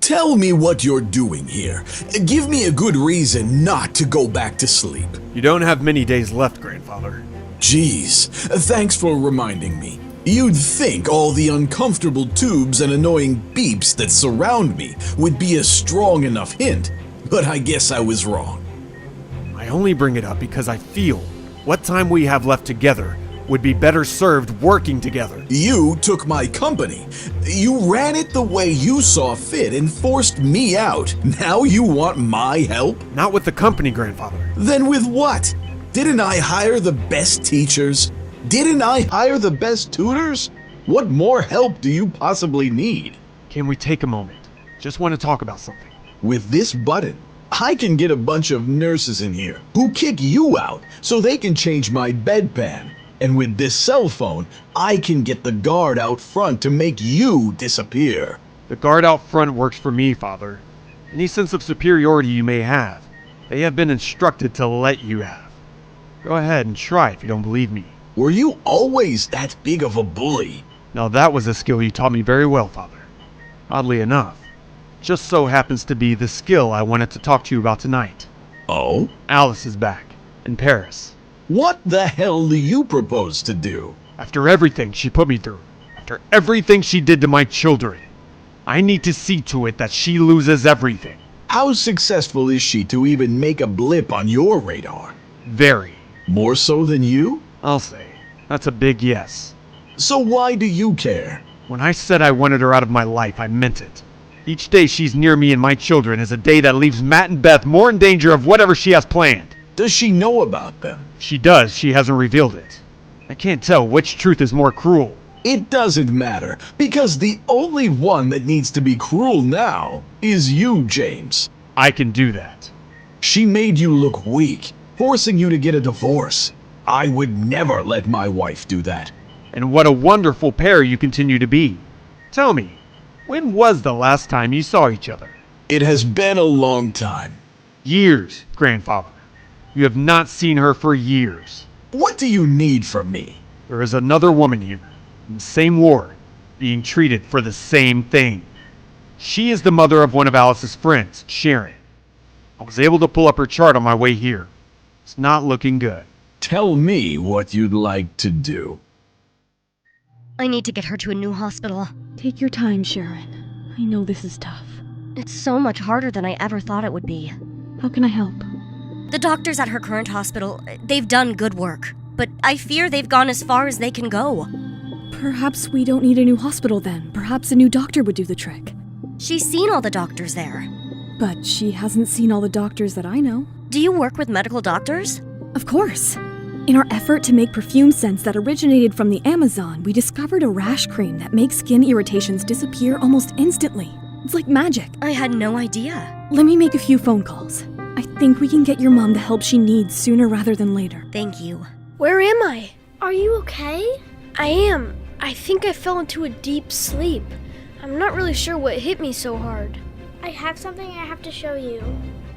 Tell me what you're doing here. Give me a good reason not to go back to sleep. You don't have many days left, grandfather. Jeez, thanks for reminding me. You'd think all the uncomfortable tubes and annoying beeps that surround me would be a strong enough hint, but I guess I was wrong. I only bring it up because I feel what time we have left together would be better served working together. You took my company. You ran it the way you saw fit and forced me out. Now you want my help? Not with the company, grandfather. Then with what? Didn't I hire the best teachers? Didn't I hire the best tutors? What more help do you possibly need? Can we take a moment? Just want to talk about something. With this button, I can get a bunch of nurses in here who kick you out so they can change my bedpan. And with this cell phone, I can get the guard out front to make you disappear. The guard out front works for me, Father. Any sense of superiority you may have, they have been instructed to let you have. Go ahead and try if you don't believe me. Were you always that big of a bully? Now that was a skill you taught me very well, Father. Oddly enough, just so happens to be the skill I wanted to talk to you about tonight. Oh? Alice is back, in Paris. What the hell do you propose to do? After everything she put me through, after everything she did to my children, I need to see to it that she loses everything. How successful is she to even make a blip on your radar? Very. More so than you? I'll say. That's a big yes. So why do you care? When I said I wanted her out of my life, I meant it. Each day she's near me and my children is a day that leaves Matt and Beth more in danger of whatever she has planned. Does she know about them? She does, she hasn't revealed it. I can't tell which truth is more cruel. It doesn't matter, because the only one that needs to be cruel now is you, James. I can do that. She made you look weak, forcing you to get a divorce. I would never let my wife do that. And what a wonderful pair you continue to be. Tell me, when was the last time you saw each other? It has been a long time. Years, grandfather. You have not seen her for years. What do you need from me? There is another woman here, in the same ward, being treated for the same thing. She is the mother of one of Alice's friends, Sharon. I was able to pull up her chart on my way here. It's not looking good. Tell me what you'd like to do. I need to get her to a new hospital. Take your time, Sharon. I know this is tough. It's so much harder than I ever thought it would be. How can I help? The doctors at her current hospital, they've done good work, but I fear they've gone as far as they can go. Perhaps we don't need a new hospital then. Perhaps a new doctor would do the trick. She's seen all the doctors there. But she hasn't seen all the doctors that I know. Do you work with medical doctors? Of course. In our effort to make perfume scents that originated from the Amazon, we discovered a rash cream that makes skin irritations disappear almost instantly. It's like magic. I had no idea. Let me make a few phone calls. I think we can get your mom the help she needs sooner rather than later. Thank you. Where am I? Are you okay? I am. I think I fell into a deep sleep. I'm not really sure what hit me so hard. I have something I have to show you.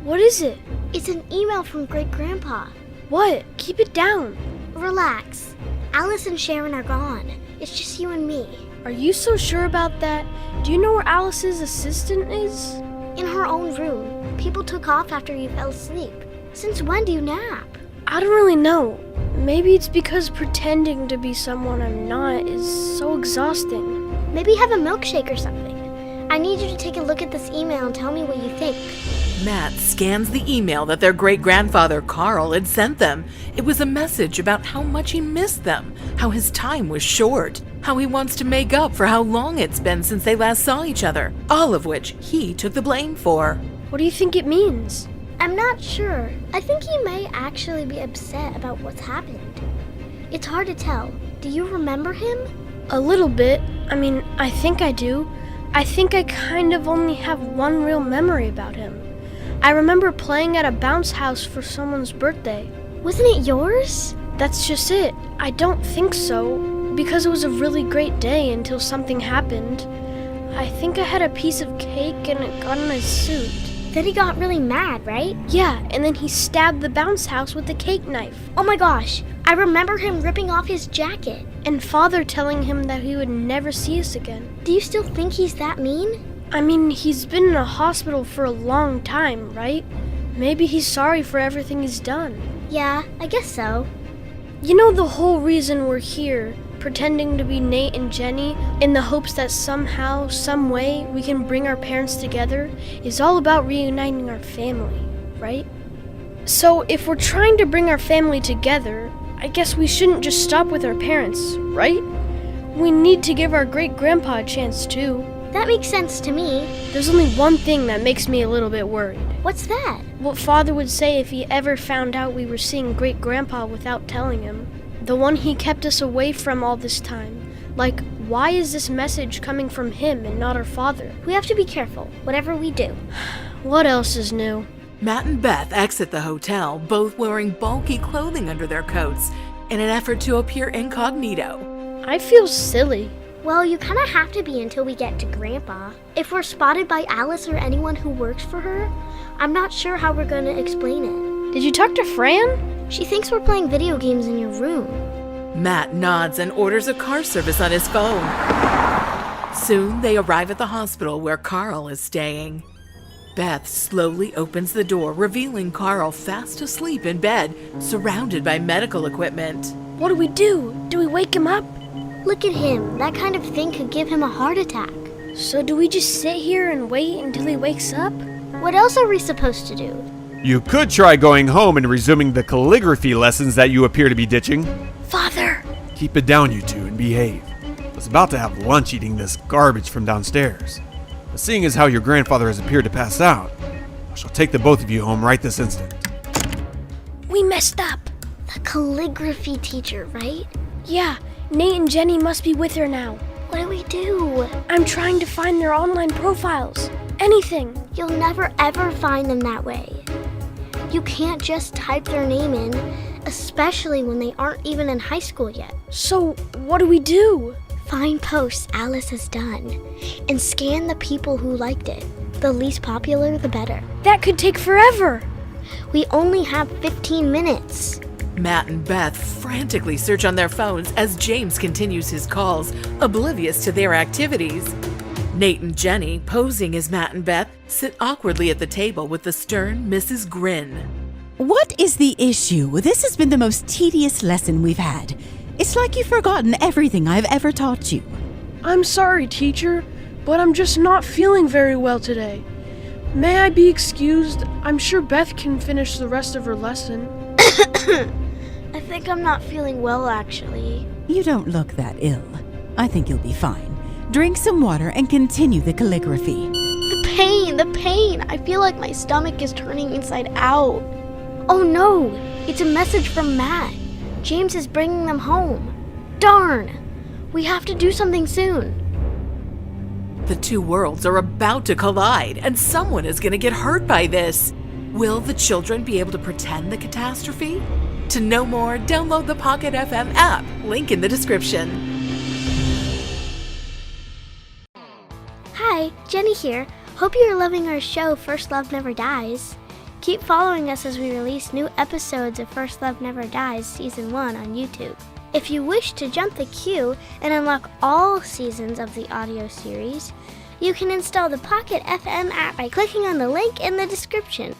What is it? It's an email from Great-Grandpa. What? Keep it down. Relax. Alice and Sharon are gone. It's just you and me. Are you so sure about that? Do you know where Alice's assistant is? In her own room. People took off after you fell asleep. Since when do you nap? I don't really know. Maybe it's because pretending to be someone I'm not is so exhausting. Maybe have a milkshake or something. I need you to take a look at this email and tell me what you think. Matt scans the email that their great-grandfather Carl had sent them. It was a message about how much he missed them, how his time was short, how he wants to make up for how long it's been since they last saw each other, all of which he took the blame for. What do you think it means? I'm not sure. I think he may actually be upset about what's happened. It's hard to tell. Do you remember him? A little bit. I think I do. I think I kind of only have one real memory about him. I remember playing at a bounce house for someone's birthday. Wasn't it yours? That's just it. I don't think so, because it was a really great day until something happened. I think I had a piece of cake and it got in my suit. Then he got really mad, right? Yeah, and then he stabbed the bounce house with the cake knife. Oh my gosh, I remember him ripping off his jacket. And Father telling him that he would never see us again. Do you still think he's that mean? I mean, he's been in a hospital for a long time, right? Maybe he's sorry for everything he's done. Yeah, I guess so. You know, the whole reason we're here, pretending to be Nate and Jenny in the hopes that somehow, some way, we can bring our parents together, is all about reuniting our family, right? So if we're trying to bring our family together, I guess we shouldn't just stop with our parents, right? We need to give our great-grandpa a chance too. That makes sense to me. There's only one thing that makes me a little bit worried. What's that? What Father would say if he ever found out we were seeing great-grandpa without telling him. The one he kept us away from all this time. Like, why is this message coming from him and not our father? We have to be careful, whatever we do. What else is new? Matt and Beth exit the hotel, both wearing bulky clothing under their coats, in an effort to appear incognito. I feel silly. Well, you kind of have to be until we get to Grandpa. If we're spotted by Alice or anyone who works for her, I'm not sure how we're going to explain it. Did you talk to Fran? She thinks we're playing video games in your room. Matt nods and orders a car service on his phone. Soon they arrive at the hospital where Carl is staying. Beth slowly opens the door, revealing Carl fast asleep in bed, surrounded by medical equipment. What do we do? Do we wake him up? Look at him. That kind of thing could give him a heart attack. So do we just sit here and wait until he wakes up? What else are we supposed to do? You could try going home and resuming the calligraphy lessons that you appear to be ditching. Father! Keep it down, you two, and behave. I was about to have lunch eating this garbage from downstairs. But seeing as how your grandfather has appeared to pass out, I shall take the both of you home right this instant. We messed up. The calligraphy teacher, right? Yeah, Nate and Jenny must be with her now. What do we do? I'm trying to find their online profiles. Anything. You'll never ever find them that way. You can't just type their name in, especially when they aren't even in high school yet. So, what do we do? Find posts Alice has done and scan the people who liked it. The least popular, the better. That could take forever. We only have 15 minutes. Matt and Beth frantically search on their phones as James continues his calls, oblivious to their activities. Nate and Jenny, posing as Matt and Beth, sit awkwardly at the table with the stern Mrs. Grin. What is the issue? This has been the most tedious lesson we've had. It's like you've forgotten everything I've ever taught you. I'm sorry, teacher, but I'm just not feeling very well today. May I be excused? I'm sure Beth can finish the rest of her lesson. I think I'm not feeling well, actually. You don't look that ill. I think you'll be fine. Drink some water and continue the calligraphy. The pain! I feel like my stomach is turning inside out. Oh no! It's a message from Matt. James is bringing them home. Darn! We have to do something soon. The two worlds are about to collide, and someone is going to get hurt by this. Will the children be able to pretend the catastrophe? To know more, download the Pocket FM app. Link in the description. Hi, Jenny here. Hope you're loving our show, First Love Never Dies. Keep following us as we release new episodes of First Love Never Dies Season 1 on YouTube. If you wish to jump the queue and unlock all seasons of the audio series, you can install the Pocket FM app by clicking on the link in the description.